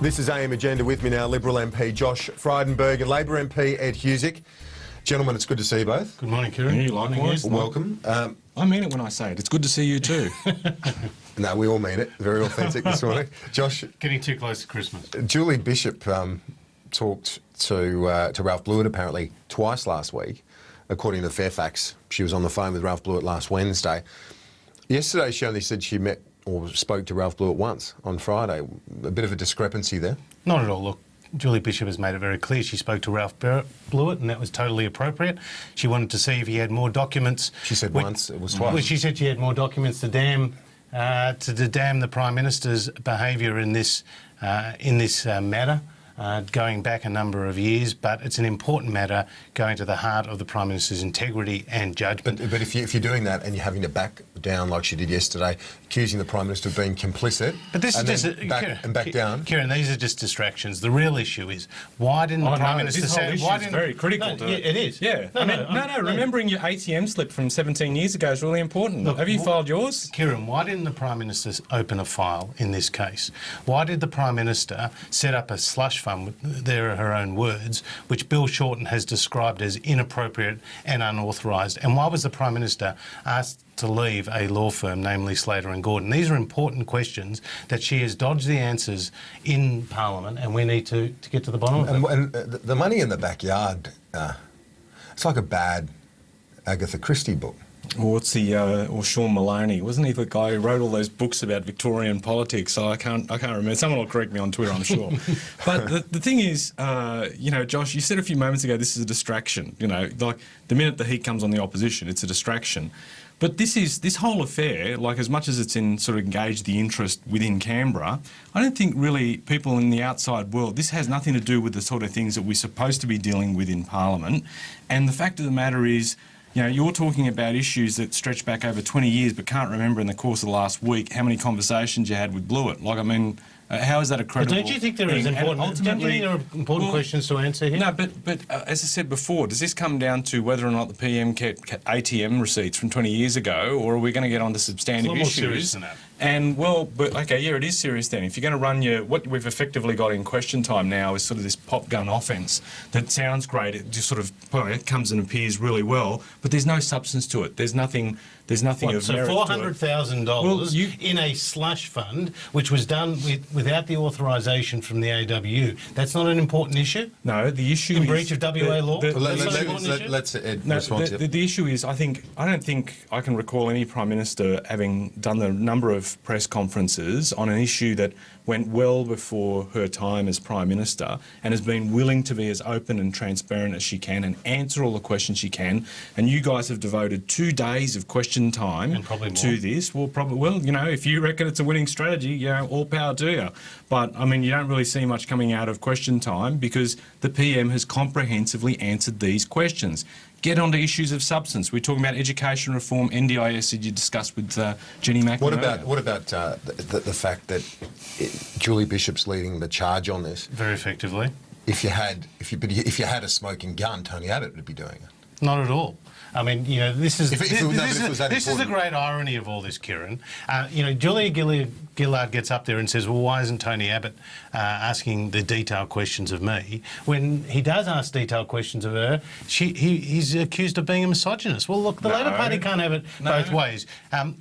This is AM Agenda. With me now, Liberal MP Josh Frydenberg and Labor MP Ed Husick. Gentlemen, it's good to see you both. Good morning, Kieran. You likewise. Welcome. I mean it when I say it. It's good to see you too. No, we all mean it. Very authentic this morning. Josh. Getting too close to Christmas. Julie Bishop talked to Ralph Blewett apparently twice last week. According to Fairfax, she was on the phone with Ralph Blewett last Wednesday. Yesterday, she only said she met or spoke to Ralph Blewett once on Friday. A bit of a discrepancy there. Not at all. Look, Julie Bishop has made it very clear she spoke to Ralph Blewett, and that was totally appropriate. She wanted to see if he had more documents. She said once, it was twice. Well, she said she had more documents to damn the Prime Minister's behaviour in this matter. Going back a number of years, but it's an important matter going to the heart of the Prime Minister's integrity and judgment. But if you're doing that and you're having to back down like she did yesterday, accusing the Prime Minister of being complicit, but this and is then just back down. Kieran, these are just distractions. The real issue is why didn't the Prime Minister this say? whole issue Why is didn't very critical to it. It is. Yeah. No. Remembering your ATM slip from 17 years ago is really important. Look, have you filed yours? Kieran, why didn't the Prime Minister open a file in this case? Why did the Prime Minister set up a slush fund, there are her own words, which Bill Shorten has described as inappropriate and unauthorised? And why was the Prime Minister asked to leave a law firm, namely Slater and Gordon? These are important questions that she has dodged the answers in Parliament, and we need to get to the bottom of it. And the money in the backyard, it's like a bad Agatha Christie book. Or what's or Sean Maloney? Wasn't he the guy who wrote all those books about Victorian politics? So I can't remember. Someone will correct me on Twitter, I'm sure. But the thing is, Josh, you said a few moments ago this is a distraction. Like the minute the heat comes on the opposition, it's a distraction. But this whole affair, like as much as it's in sort of engaged the interest within Canberra, I don't think really people in the outside world, this has nothing to do with the sort of things that we're supposed to be dealing with in Parliament. And the fact of the matter is, you're talking about issues that stretch back over 20 years but can't remember in the course of the last week how many conversations you had with Blewett. How is that a credible But don't you think there is important questions to answer here? No, but as I said before, does this come down to whether or not the PM kept ATM receipts from 20 years ago, or are we going to get onto substantive it's a lot more issues? serious than that. And it is serious then. If you're going to run what we've effectively got in question time now is sort of this pop gun offence that sounds great. It just sort of it comes and appears really well, but there's no substance to it. There's nothing of merit to it. So $400,000 in a slush fund, which was done without the authorisation from the AWU. That's not an important issue? No, the issue is... In breach of WA law? Let's respond to it. The issue is, I don't think I can recall any Prime Minister having done the number of press conferences on an issue that went well before her time as Prime Minister and has been willing to be as open and transparent as she can and answer all the questions she can. And you guys have devoted 2 days of question time to this. Well, if you reckon it's a winning strategy, all power to you. But, you don't really see much coming out of question time because the PM has comprehensively answered these questions. Get onto issues of substance. We're talking about education reform, NDIS that you discussed with Jenny Macklin. What about the fact that Julie Bishop's leading the charge on this? Very effectively. If you had a smoking gun, Tony Abbott would be doing it. Not at all. This is the great irony of all this, Kieran. Julia Gillard gets up there and says, well, why isn't Tony Abbott asking the detailed questions of me? When he does ask detailed questions of her, he's accused of being a misogynist. Well, look, the Labor Party can't have it both ways.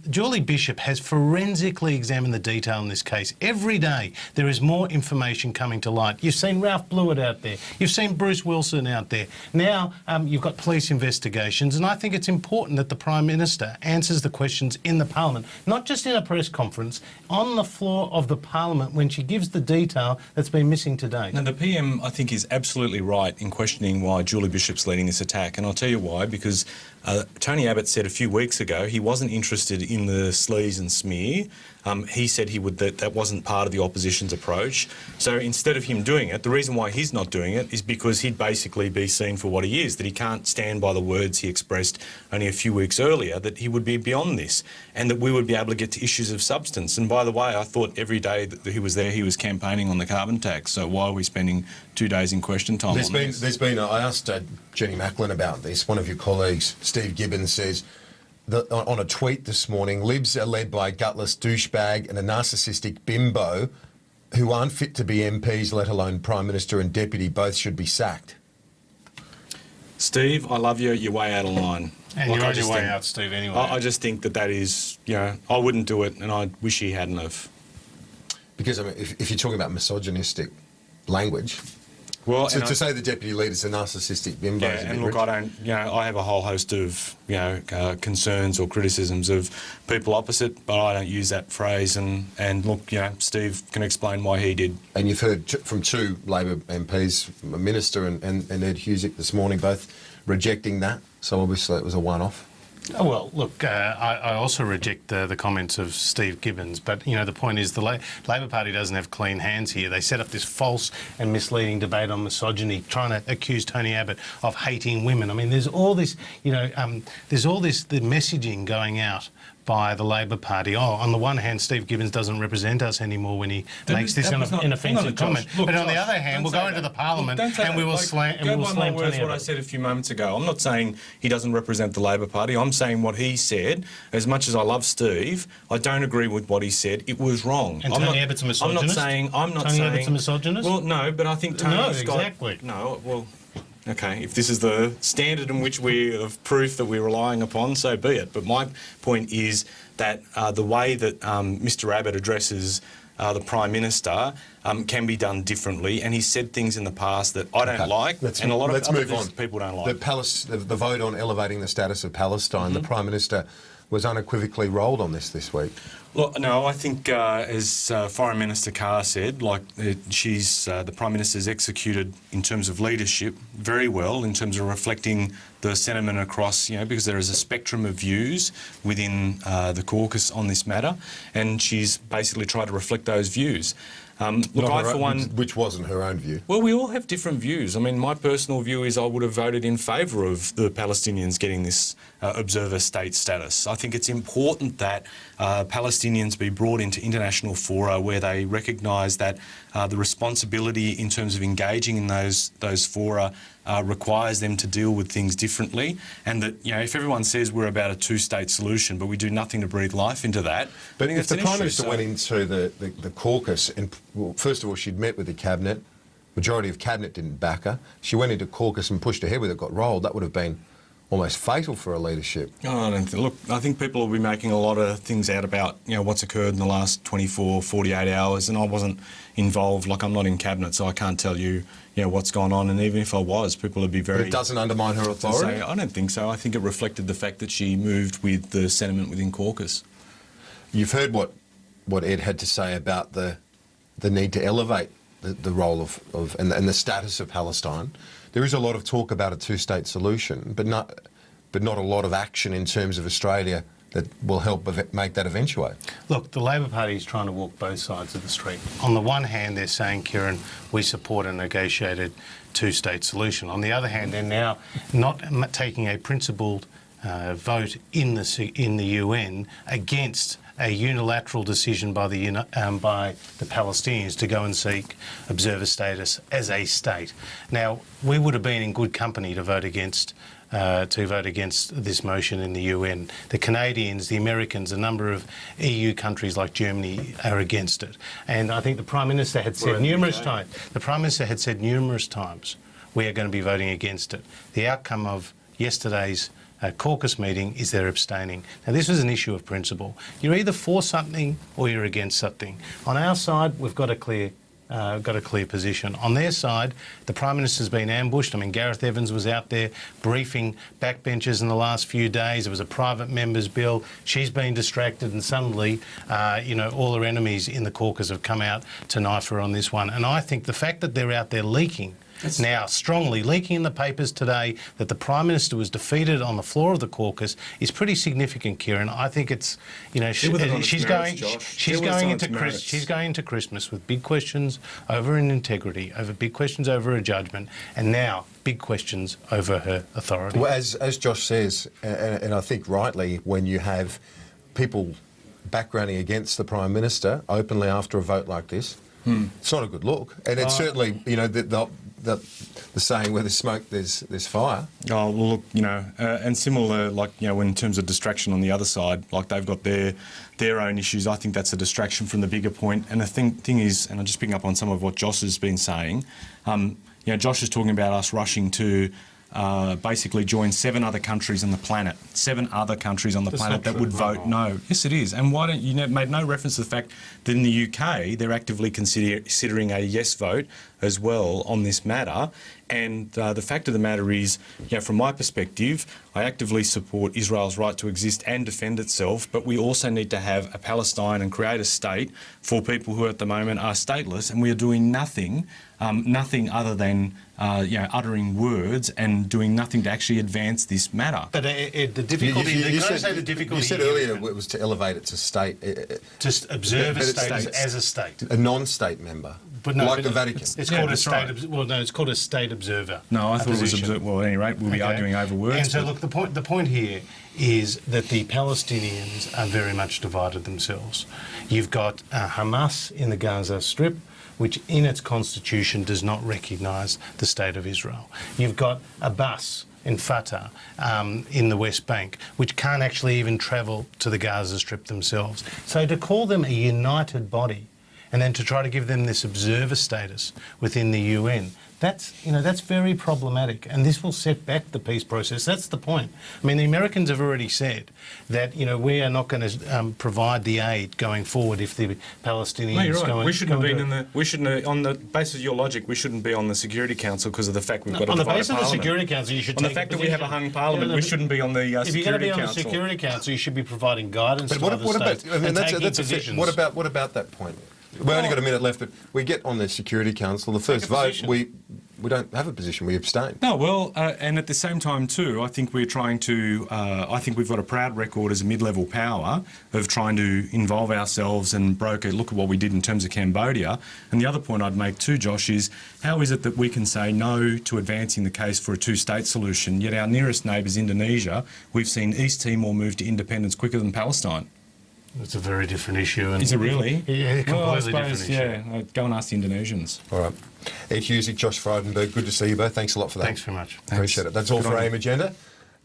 Julie Bishop has forensically examined the detail in this case. Every day there is more information coming to light. You've seen Ralph Blewett out there. You've seen Bruce Wilson out there. Now you've got police investigations, and I think it's important that the Prime Minister answers the questions in the Parliament, not just in a press conference, on the floor of the Parliament when she gives the detail that's been missing today. Now, the PM, I think, is absolutely right in questioning why Julie Bishop's leading this attack, and I'll tell you why, because Tony Abbott said a few weeks ago he wasn't interested in the sleaze and smear. He said that wasn't part of the opposition's approach. So instead of him doing it, the reason why he's not doing it is because he'd basically be seen for what he is, that he can't stand by the words he expressed only a few weeks earlier, that he would be beyond this and that we would be able to get to issues of substance. And by the way, I thought every day that he was there, he was campaigning on the carbon tax. So why are we spending 2 days in question time on this? I asked Jenny Macklin about this. One of your colleagues, Steve Gibbons, says on a tweet this morning, Libs are led by a gutless douchebag and a narcissistic bimbo who aren't fit to be MPs, let alone Prime Minister and Deputy, both should be sacked. Steve, I love you. You're way out of line. And you're on your way out, Steve, anyway. I just think that is, I wouldn't do it, and I wish he hadn't have. Because, I mean, if you're talking about misogynistic language, well, to say the deputy leader's a narcissistic bimbo is a bit and look, rich. I don't, I have a whole host of, concerns or criticisms of people opposite, but I don't use that phrase. And look, Steve can explain why he did. And you've heard from two Labor MPs, a Minister and Ed Husic this morning, both rejecting that. So obviously it was a one-off. Oh, well, look, I also reject the comments of Steve Gibbons, but, the point is the Labor Party doesn't have clean hands here. They set up this false and misleading debate on misogyny, trying to accuse Tony Abbott of hating women. I mean, there's all this, the messaging going out by the Labor Party. Oh, on the one hand, Steve Gibbons doesn't represent us anymore when he makes this inoffensive comment. But on the other hand, we'll go into the Parliament and we will slam Tony Abbott. What I said a few moments ago. I'm not saying he doesn't represent the Labor Party. I'm saying what he said. As much as I love Steve, I don't agree with what he said. It was wrong. And Tony Abbott's a misogynist? I'm not Tony saying... Abbott's a misogynist? Well, no, but I think Tony's exactly. Okay, if this is the standard in which of proof that we're relying upon, so be it. But my point is that the way that Mr Abbott addresses the Prime Minister can be done differently, and he's said things in the past that I don't like, and a lot of other people don't like. The vote on elevating the status of Palestine, the Prime Minister was unequivocally rolled on this week. Look, no, I think as Foreign Minister Carr said, the Prime Minister's executed in terms of leadership very well in terms of reflecting the sentiment across, because there is a spectrum of views within the caucus on this matter, and she's basically tried to reflect those views. Which wasn't her own view. Well, we all have different views. I mean, my personal view is I would have voted in favour of the Palestinians getting this observer state status. I think it's important that Palestinians be brought into international fora where they recognise that the responsibility in terms of engaging in those fora requires them to deal with things differently, and that if everyone says we're about a two-state solution, but we do nothing to breathe life into that. But if the Prime Minister went into the caucus, and first of all she'd met with the cabinet, majority of cabinet didn't back her. She went into caucus and pushed ahead with it, got rolled. That would have been almost fatal for her leadership. I think people will be making a lot of things out about what's occurred in the last 24, 48 hours, and I wasn't involved. I'm not in cabinet, so I can't tell you what's gone on. And even if I was, people would be very. But it doesn't undermine her authority. I don't think so. I think it reflected the fact that she moved with the sentiment within caucus. You've heard what Ed had to say about the need to elevate the role of and the status of Palestine. There is a lot of talk about a two-state solution, but not a lot of action in terms of Australia that will help make that eventuate. Look, the Labor Party is trying to walk both sides of the street. On the one hand, they're saying, Kieran, we support a negotiated two-state solution. On the other hand, they're now not taking a principled vote in the UN against a unilateral decision by the Palestinians to go and seek observer status as a state. Now, we would have been in good company to vote against this motion in the UN. The Canadians, the Americans, a number of EU countries like Germany are against it. And I think the Prime Minister had said numerous times, we are going to be voting against it. The outcome of yesterday's caucus meeting is they're abstaining. Now, this was an issue of principle. You're either for something or you're against something. On our side, we've got a clear position. On their side, the Prime Minister's been ambushed. I mean, Gareth Evans was out there briefing backbenchers in the last few days. There was a private member's bill. She's been distracted, and suddenly, all her enemies in the caucus have come out to knife her on this one. And I think the fact that they're out there strongly leaking in the papers today that the Prime Minister was defeated on the floor of the caucus is pretty significant, Kieran. I think it's, she's going into Christmas with big questions over an integrity, over big questions over her judgment, and now big questions over her authority. Well, as Josh says, and I think rightly, when you have people backgrounding against the Prime Minister openly after a vote like this, it's not a good look. And it's certainly, the the saying, where there's smoke, there's fire. Oh, well, look, and similar, in terms of distraction on the other side, like they've got their own issues. I think that's a distraction from the bigger point. And the thing is, and I'm just picking up on some of what Josh has been saying, Josh is talking about us rushing to basically join 7 other countries on the planet. 7 other countries on the planet that would vote no. Yes, it is. And why don't you made no reference to the fact that in the UK they're actively considering a yes vote as well on this matter. And the fact of the matter is, from my perspective, I actively support Israel's right to exist and defend itself, but we also need to have a Palestine and create a state for people who at the moment are stateless, and we are doing nothing other than uttering words and doing nothing to actually advance this matter. But the difficulty... You said earlier it was to elevate it to state... to observe a state as a state. A non-state member. But no, like the Vatican. It's called a state. It's called a state observer. No, I thought it was observer. Well, at any rate, we'll be arguing over words. And so, look, the point here is that the Palestinians are very much divided themselves. You've got Hamas in the Gaza Strip, which in its constitution does not recognise the state of Israel. You've got Abbas in Fatah in the West Bank, which can't actually even travel to the Gaza Strip themselves. So to call them a united body, and then to try to give them this observer status within the UN, that's very problematic, and this will set back the peace process. That's the point. I mean, the Americans have already said that we are not going to provide the aid going forward if the Palestinians. No, you're right. We shouldn't have been We shouldn't, on the basis of your logic, we shouldn't be on the Security Council because of the fact we've got a divided parliament. On the basis of the Security Council, you should. On the fact that we have a hung parliament, we shouldn't be on the Security Council. If you're going to be on the Security Council, you should be providing guidance to other states and taking positions. What about that point? We've only got a minute left, but we get on the Security Council. The first vote, we don't have a position. We abstain. No, well, and at the same time too, I think we're trying to. I think we've got a proud record as a mid-level power of trying to involve ourselves and broker. Look at what we did in terms of Cambodia. And the other point I'd make too, Josh, is how is it that we can say no to advancing the case for a two-state solution, yet our nearest neighbours, Indonesia, we've seen East Timor move to independence quicker than Palestine. It's a very different issue. And is it really? Yeah, completely different issue. Yeah, go and ask the Indonesians. All right. Ed Husick, Josh Frydenberg, good to see you both. Thanks a lot for that. Thanks very much. Appreciate it. That's all for AIM Agenda.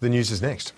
The news is next.